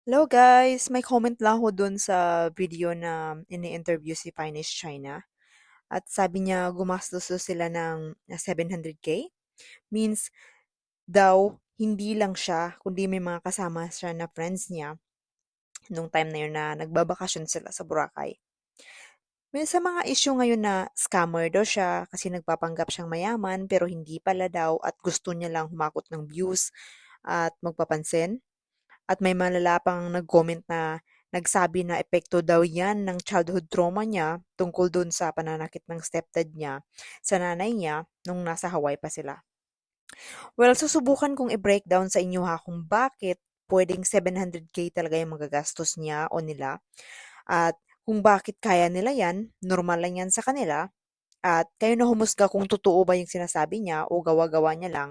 Hello guys! May comment lang ako dun sa video na ini-interview si Finest China. At sabi niya gumastos daw sila ng 700K. Means daw hindi lang siya, kundi may mga kasama siya na friends niya nung time na yun na nagbabakasyon sila sa Boracay. May sa mga issue ngayon na scammer daw siya kasi nagpapanggap siyang mayaman pero hindi pala daw at gusto niya lang humakot ng views at magpapansin. At may malala pang nag-comment na nagsabi na epekto daw yan ng childhood trauma niya tungkol dun sa pananakit ng stepdad niya sa nanay niya nung nasa Hawaii pa sila. Well, susubukan kong i-breakdown sa inyo ha kung bakit pwedeng 700K talaga yung magagastos niya o nila at kung bakit kaya nila yan, normal lang yan sa kanila at kayo na humusga kung totoo ba yung sinasabi niya o gawa-gawa niya lang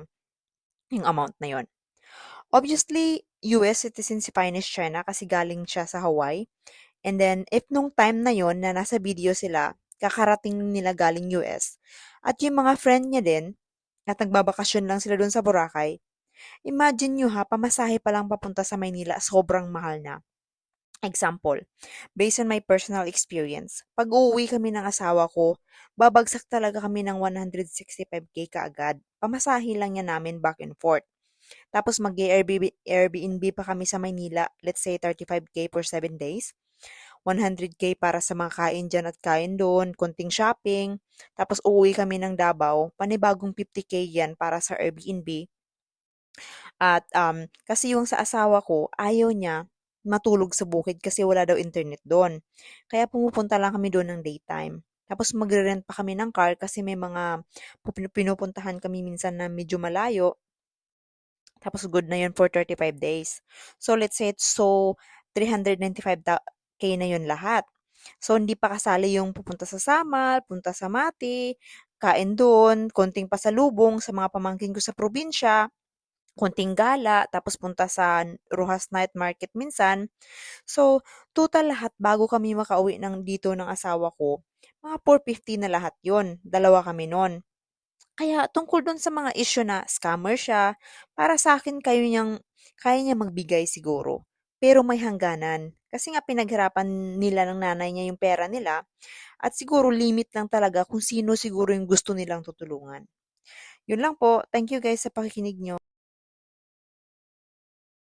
yung amount na yon. Obviously, US citizen si Finest China kasi galing siya sa Hawaii. And then, if nung time na yon na nasa video sila, kakarating nila galing US, at yung mga friend niya din, at nagbabakasyon lang sila doon sa Boracay, imagine nyo ha, pamasahe pa lang papunta sa Maynila, sobrang mahal na. Example, based on my personal experience, pag uuwi kami ng asawa ko, babagsak talaga kami ng 165K kaagad. Pamasahe lang yan namin back and forth. Tapos mag-Airbnb pa kami sa Maynila, let's say 35K for 7 days. 100K para sa mga kain dyan at kain doon, konting shopping. Tapos uuwi kami ng Davao, panibagong 50K yan para sa Airbnb. At kasi yung sa asawa ko, ayaw niya matulog sa bukid kasi wala daw internet doon. Kaya pumupunta lang kami doon ng daytime. Tapos magre-rent pa kami ng car kasi may mga pinupuntahan kami minsan na medyo malayo. Tapos good na yun for 35 days. So let's say it's 395K na yun lahat. So hindi pa kasali yung pupunta sa Samal, punta sa Mati, kain doon, konting pasalubong sa mga pamangkin ko sa probinsya, konting gala, tapos punta sa Rojas Night Market minsan. So, total lahat bago kami makauwi dito ng asawa ko, mga 450 na lahat yon. Dalawa kami nun. Kaya tungkol dun sa mga issue na scammer siya, para sa akin kaya niya magbigay siguro. Pero may hangganan. Kasi nga pinaghirapan nila ng nanay niya yung pera nila at siguro limit lang talaga kung sino siguro yung gusto nilang tutulungan. Yun lang po. Thank you guys sa pakikinig nyo.